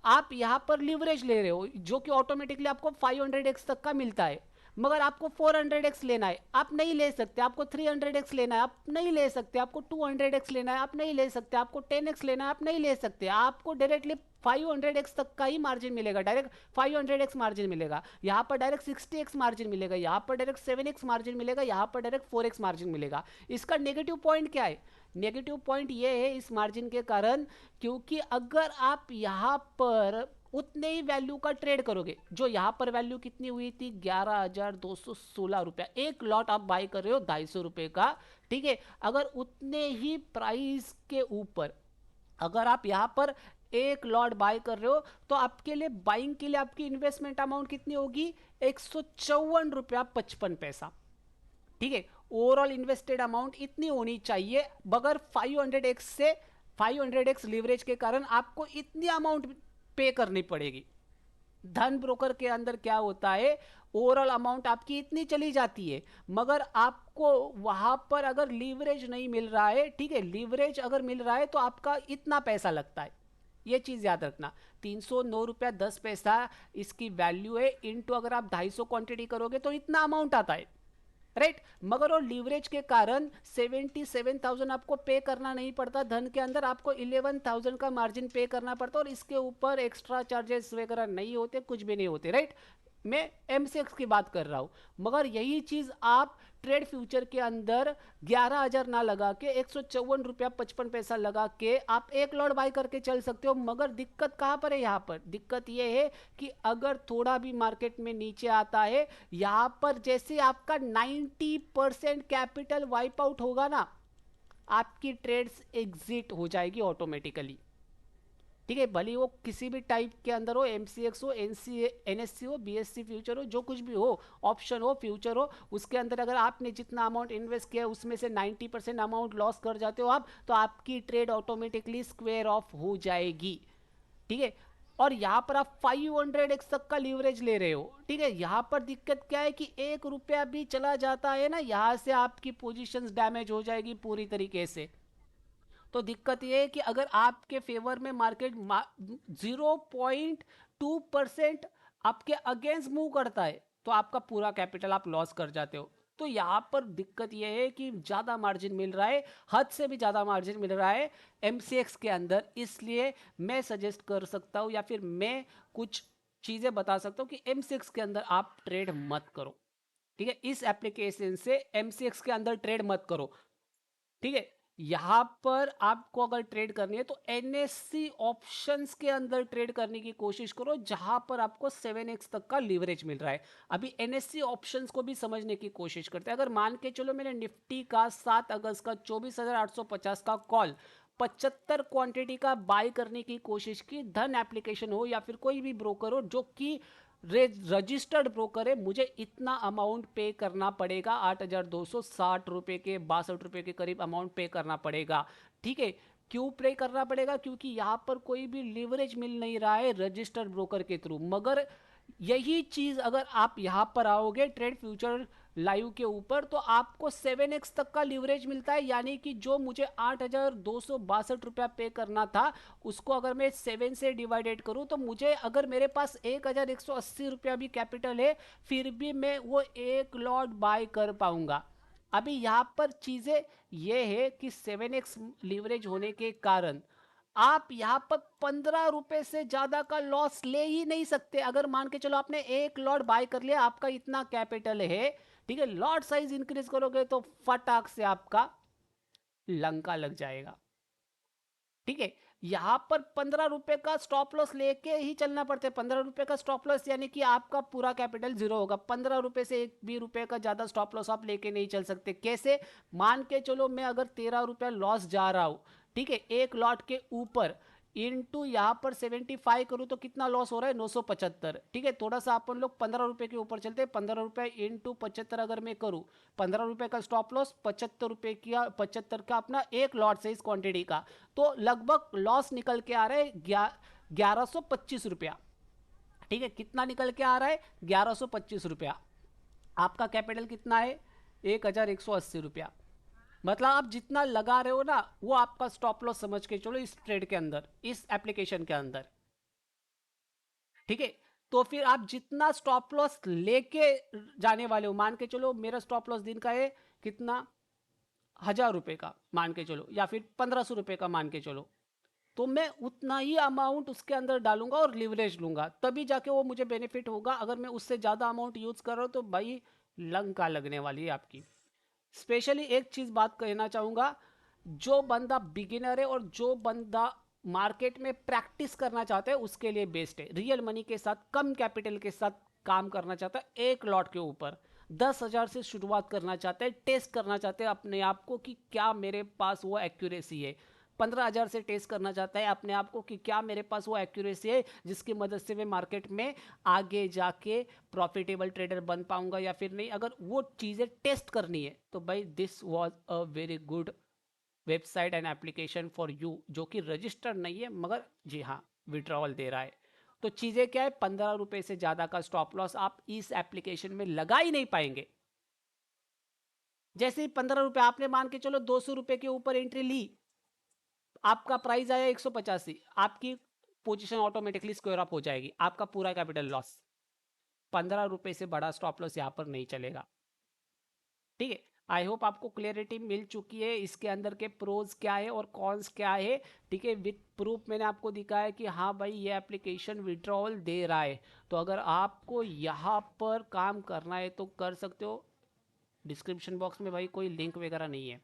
आप यहां पर लिवरेज ले रहे हो जो कि ऑटोमेटिकली आपको 500x तक का मिलता है, मगर आपको 400x लेना है, आप नहीं ले सकते, आपको 300x लेना है, आप नहीं ले सकते, आपको 200x लेना है, आप नहीं ले सकते, आपको 10x लेना है, आप नहीं ले सकते, आपको डायरेक्टली 500x तक का ही मार्जिन मिलेगा, डायरेक्ट 500x मार्जिन मिलेगा, यहां पर डायरेक्ट 60x मार्जिन मिलेगा, यहां पर डायरेक्ट 7x मार्जिन मिलेगा, यहां पर डायरेक्ट 4x मार्जिन मिलेगा। इसका नेगेटिव पॉइंट क्या है? नेगेटिव पॉइंट ये है इस मार्जिन के कारण, क्योंकि अगर आप यहां पर उतने ही वैल्यू का ट्रेड करोगे, जो यहां पर वैल्यू कितनी हुई थी 11,216 रुपया, एक लॉट आप बाई कर रहे हो 250 रुपए का, ठीक है, अगर उतने ही प्राइस के ऊपर अगर आप यहां पर एक लॉट बाय कर रहे हो तो आपके लिए बाइंग के लिए आपकी इन्वेस्टमेंट अमाउंट कितनी होगी 154 रुपया 55 पैसा, ठीक है, ओवरऑल इन्वेस्टेड अमाउंट इतनी होनी चाहिए, मगर 500x से 500x लीवरेज के कारण आपको इतनी अमाउंट पे करनी पड़ेगी। धन ब्रोकर के अंदर क्या होता है, ओवरऑल अमाउंट आपकी इतनी चली जाती है, मगर आपको वहां पर अगर लीवरेज नहीं मिल रहा है, ठीक है, लीवरेज अगर मिल रहा है तो आपका इतना पैसा लगता है, ये चीज याद रखना। 309 रुपया 10 पैसा इसकी वैल्यू है, इनटू अगर आप 250 क्वांटिटी करोगे तो इतना अमाउंट आता है, राइट, मगर वो लीवरेज के कारण 77,000 आपको पे करना नहीं पड़ता, धन के अंदर आपको 11,000 का मार्जिन पे करना पड़ता, और इसके ऊपर एक्स्ट्रा चार्जेस वगैरह नहीं होते, कुछ भी नहीं होते, राइट। मैं एमसीएक्स की बात कर रहा हूं, मगर यही चीज आप ट्रेड फ्यूचर के अंदर 11,000 ना लगा के 154 रुपया 55 पैसा लगा के आप एक लॉट बाय करके चल सकते हो, मगर दिक्कत कहां पर है, यहां पर दिक्कत यह है कि अगर थोड़ा भी मार्केट में नीचे आता है, यहां पर जैसे आपका 90% कैपिटल वाइप आउट होगा ना, आपकी ट्रेड्स एग्जिट हो जाएगी ऑटोमेटिकली, ठीक है, भले वो किसी भी टाइप के अंदर हो, एमसीएक्स हो, एनएससी हो, बीएससी फ्यूचर हो, जो कुछ भी हो, ऑप्शन हो, फ्यूचर हो, उसके अंदर अगर आपने जितना अमाउंट इन्वेस्ट किया उसमें से 90% अमाउंट लॉस कर जाते हो आप, तो आपकी ट्रेड ऑटोमेटिकली स्क्वेयर ऑफ हो जाएगी, ठीक है। और यहां पर आप 500x तक का लीवरेज ले रहे हो, ठीक है, यहां पर दिक्कत क्या है कि 1 रुपया भी चला जाता है ना, यहां से आपकी पोजीशंस डैमेज हो जाएगी पूरी तरीके से। तो दिक्कत ये है कि अगर आपके फेवर में मार्केट 0.2% आपके अगेंस्ट मूव करता है तो आपका पूरा कैपिटल आप लॉस कर जाते हो। तो यहां पर दिक्कत यह है कि ज्यादा मार्जिन मिल रहा है, हद से भी ज्यादा मार्जिन मिल रहा है एमसीएक्स के अंदर, इसलिए मैं सजेस्ट कर सकता हूं या फिर मैं कुछ चीजें बता सकता हूं कि एमसीएक्स के अंदर आप ट्रेड मत करो, ठीक है, इस एप्लीकेशन से एमसीएक्स के अंदर ट्रेड मत करो, ठीक है। यहां पर आपको अगर ट्रेड करनी है तो एनएससी ऑप्शंस के अंदर ट्रेड करने की कोशिश करो, जहां पर आपको 7x तक का लीवरेज मिल रहा है। अभी एनएससी ऑप्शंस को भी समझने की कोशिश करते हैं। अगर मान के चलो मैंने निफ्टी का 7 अगस्त का 24,850 का कॉल 75 क्वांटिटी का बाय करने की कोशिश की, धन एप्लीकेशन हो या फिर कोई भी ब्रोकर हो जो कि रजिस्टर्ड ब्रोकर है, मुझे इतना अमाउंट पे करना पड़ेगा, 8,260 रुपए के 62 रुपए के करीब अमाउंट पे करना पड़ेगा, ठीक है। क्यों पे करना पड़ेगा? क्योंकि यहां पर कोई भी लीवरेज मिल नहीं रहा है रजिस्टर्ड ब्रोकर के थ्रू, मगर यही चीज अगर आप यहां पर आओगे ट्रेड फ्यूचर लाइव के ऊपर तो आपको 7x तक का लीवरेज मिलता है, यानी कि जो मुझे 8,262 रुपया पे करना था उसको अगर मैं 7 से डिवाइडेड करूं तो मुझे, अगर मेरे पास 1,180 रुपया भी कैपिटल है फिर भी मैं वो एक लॉट बाय कर पाऊंगा। अभी यहां पर चीजें ये है कि 7x लीवरेज होने के कारण आप यहां पर 15 रुपए से ज्यादा का लॉस ले ही नहीं सकते। अगर मान के चलो आपने एक लॉट बाय कर लिया, आपका इतना कैपिटल है, ठीक है, लॉट साइज इंक्रीज करोगे तो फटाक से आपका लंका लग जाएगा, ठीक है। यहां पर 15 रुपए का स्टॉप लॉस लेके ही चलना पड़ता है। 15 रुपए का स्टॉप लॉस यानी कि आपका पूरा कैपिटल जीरो होगा। 15 रुपए से एक भी रुपए का ज्यादा स्टॉप लॉस आप लेके नहीं चल सकते। कैसे? मान के चलो मैं अगर 13 रुपया लॉस जा रहा हूं, ठीक है, एक लॉट के ऊपर, इनटू यहां पर 75 करूं तो कितना लॉस हो रहा है 975, ठीक है। थोड़ा सा अपन लोग 15 रुपए के ऊपर चलते हैं। 15 रुपए इंटू 75 अगर मैं करूं, 15 रुपए का स्टॉप लॉस, 75 रुपए का 75 का अपना एक लॉट से इस क्वांटिटी का, तो लगभग लॉस निकल के आ रहा है 1125 रुपया, ठीक है। कितना निकल के आ रहा है 1125 रुपया। आपका कैपिटल कितना है 1,180 रुपया, मतलब आप जितना लगा रहे हो ना, वो आपका स्टॉप लॉस समझ के चलो इस ट्रेड के अंदर, इस एप्लीकेशन के अंदर। ठीक है, तो फिर आप जितना स्टॉप लॉस लेके जाने वाले हो, मान के चलो मेरा स्टॉप लॉस दिन का है कितना, 1,000 रुपए का मान के चलो, या फिर 1,500 रुपए का मान के चलो, तो मैं उतना ही अमाउंट उसके अंदर डालूंगा और लिवरेज लूंगा, तभी जाके वो मुझे बेनिफिट होगा। अगर मैं उससे ज़्यादा अमाउंट यूज़ कर रहा हूँ तो भाई लंका लगने वाली है आपकी। स्पेशली एक चीज़ बात कहना चाहूँगा, जो बंदा बिगिनर है और जो बंदा मार्केट में प्रैक्टिस करना चाहता है उसके लिए बेस्ट है। रियल मनी के साथ, कम कैपिटल के साथ काम करना चाहता है, एक लॉट के ऊपर 10,000 से शुरुआत करना चाहते हैं, टेस्ट करना चाहते हैं अपने आप को कि क्या मेरे पास वो एक्यूरेसी है। 15,000 से टेस्ट करना चाहता है अपने आप को कि क्या मेरे पास वो एक्यूरेसी है जिसकी मदद से मैं मार्केट में आगे जाके प्रॉफिटेबल ट्रेडर बन पाऊंगा या फिर नहीं। अगर वो चीज़ें टेस्ट करनी है तो भाई this was a very good website and application for you, जो कि रजिस्टर्ड नहीं है मगर जी हाँ विड्रॉवल दे रहा है। तो चीज़ें क्या है, 15 रुपए से ज़्यादा का स्टॉप लॉस आप इस एप्लीकेशन में लगा ही नहीं पाएंगे। जैसे ही 15 रुपए आपने मान के चलो 200 रुपए के ऊपर एंट्री ली, आपका प्राइस आया 185, आपकी पोजीशन ऑटोमेटिकली स्क्वायर अप हो जाएगी, आपका पूरा कैपिटल लॉस। 15 रुपए से बड़ा स्टॉप लॉस यहाँ पर नहीं चलेगा। ठीक है, आई होप आपको क्लियरिटी मिल चुकी है इसके अंदर के प्रोज क्या है और कॉन्स क्या है। ठीक है, विथ प्रूफ मैंने आपको दिखाया कि हाँ भाई ये एप्लीकेशन विड्रॉवल दे रहा है। तो अगर आपको यहाँ पर काम करना है तो कर सकते हो। डिस्क्रिप्शन बॉक्स में भाई कोई लिंक वगैरह नहीं है।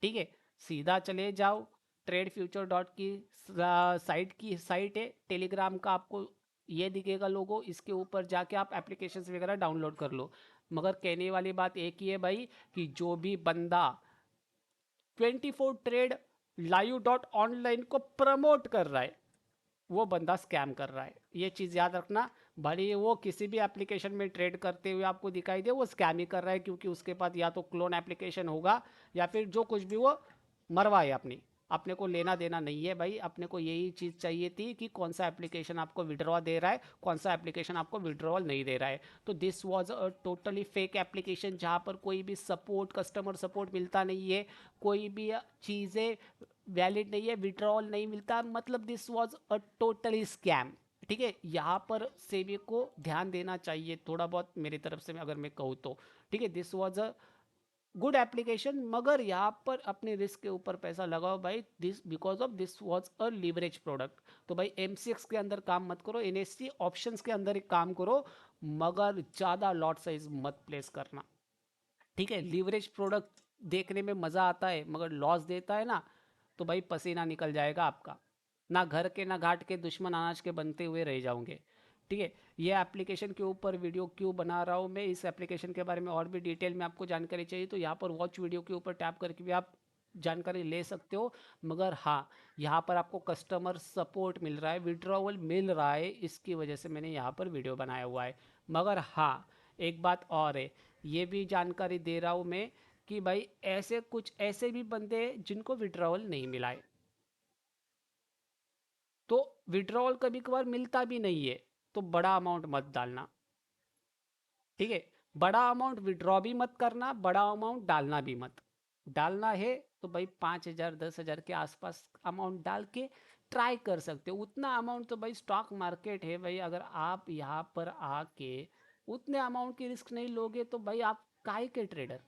ठीक है, सीधा चले जाओ, ट्रेड फ्यूचर डॉट की साइट है, टेलीग्राम का आपको ये दिखेगा लोगो, इसके ऊपर जाके आप एप्लीकेशंस वगैरह डाउनलोड कर लो। मगर कहने वाली बात एक ही है भाई, कि जो भी बंदा 24 ट्रेड लाइव डॉट ऑनलाइन को प्रमोट कर रहा है वो बंदा स्कैम कर रहा है, ये चीज़ याद रखना। भले ही वो किसी भी एप्लीकेशन में ट्रेड करते हुए आपको दिखाई दे, वो स्कैम ही कर रहा है, क्योंकि उसके पास या तो क्लोन एप्लीकेशन होगा या फिर जो कुछ भी वो मरवाए अपनी। अपने को लेना देना नहीं है भाई, अपने को यही चीज़ चाहिए थी कि कौन सा एप्लीकेशन आपको विड्रॉ दे रहा है, कौन सा एप्लीकेशन आपको विड्रॉल नहीं दे रहा है। तो this was a totally fake application, जहाँ पर कोई भी सपोर्ट, कस्टमर सपोर्ट मिलता नहीं है, कोई भी चीज़ें वैलिड नहीं है, विड्रॉल नहीं मिलता, मतलब this was a totally scam. ठीक है, यहाँ पर सेबी को ध्यान देना चाहिए थोड़ा बहुत, मेरी तरफ से अगर मैं कहूँ तो। ठीक है, this was a good application, मगर यहाँ पर अपने रिस्क के ऊपर पैसा लगाओ भाई, this because of this was a leverage product. तो भाई एमसीएक्स के अंदर काम मत करो, एनएससी ऑप्शंस के अंदर एक काम करो, मगर ज़्यादा लॉट साइज मत प्लेस करना। ठीक है, लीवरेज प्रोडक्ट देखने में मज़ा आता है मगर लॉस देता है ना, तो भाई पसीना निकल जाएगा आपका। ना घर के ना घाट के दुश्मन अनाज के बनते हुए रह जाओगे। ठीक है, ये एप्लीकेशन के ऊपर वीडियो क्यों बना रहा हूँ मैं, इस एप्लीकेशन के बारे में और भी डिटेल में आपको जानकारी चाहिए तो यहाँ पर वॉच वीडियो के ऊपर टैप करके भी आप जानकारी ले सकते हो। मगर हाँ, यहाँ पर आपको कस्टमर सपोर्ट मिल रहा है, विड्रॉवल मिल रहा है, इसकी वजह से मैंने यहाँ पर वीडियो बनाया हुआ है। मगर हाँ, एक बात और है, ये भी जानकारी दे रहा हूँ मैं कि भाई ऐसे कुछ ऐसे भी बंदे हैं जिनको विड्रॉवल नहीं मिला है। तो विड्रॉवल कभी कभार मिलता भी नहीं है, तो बड़ा अमाउंट मत डालना। ठीक है, बड़ा अमाउंट विड्रॉ भी मत करना, बड़ा अमाउंट डालना भी मत। डालना है तो भाई 5,000 10,000 के आसपास अमाउंट डाल के ट्राई कर सकते हो। उतना अमाउंट तो भाई स्टॉक मार्केट है भाई, अगर आप यहाँ पर आके उतने अमाउंट की रिस्क नहीं लोगे तो भाई आप काहे के ट्रेडर।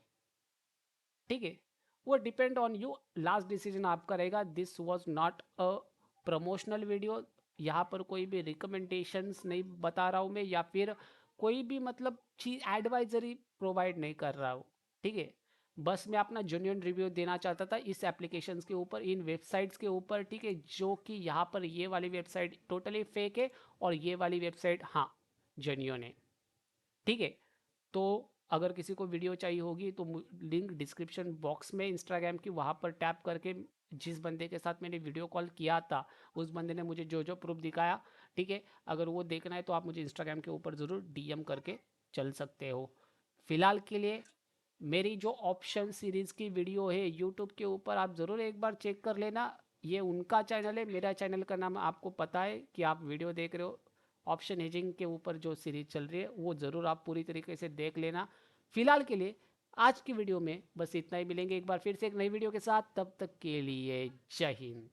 ठीक है, वो depend on you, last decision आपका रहेगा। This was not a promotional video, यहाँ पर कोई भी रिकमेंडेशंस नहीं बता रहा हूँ मैं, या फिर कोई भी मतलब चीज एडवाइजरी प्रोवाइड नहीं कर रहा हूँ। ठीक है, बस मैं अपना जेन्युइन रिव्यू देना चाहता था इस एप्लीकेशंस के ऊपर, इन वेबसाइट्स के ऊपर। ठीक है, जो कि यहाँ पर ये वाली वेबसाइट टोटली फेक है और ये वाली वेबसाइट हाँ जेन्युइन है। ठीक है, तो अगर किसी को वीडियो चाहिए होगी तो लिंक डिस्क्रिप्शन बॉक्स में इंस्टाग्राम की, वहाँ पर टैप करके जिस बंदे के साथ मैंने वीडियो कॉल किया था उस बंदे ने मुझे जो जो प्रूफ दिखाया, ठीक है, अगर वो देखना है तो आप मुझे इंस्टाग्राम के ऊपर ज़रूर डीएम करके चल सकते हो। फिलहाल के लिए मेरी जो ऑप्शन सीरीज़ की वीडियो है यूट्यूब के ऊपर आप ज़रूर एक बार चेक कर लेना। ये उनका चैनल है, मेरा चैनल का नाम आपको पता है कि आप वीडियो देख रहे हो। ऑप्शन हेजिंग के ऊपर जो सीरीज चल रही है वो ज़रूर आप पूरी तरीके से देख लेना। फिलहाल के लिए आज की वीडियो में बस इतना ही। मिलेंगे एक बार फिर से एक नई वीडियो के साथ, तब तक के लिए जय हिंद।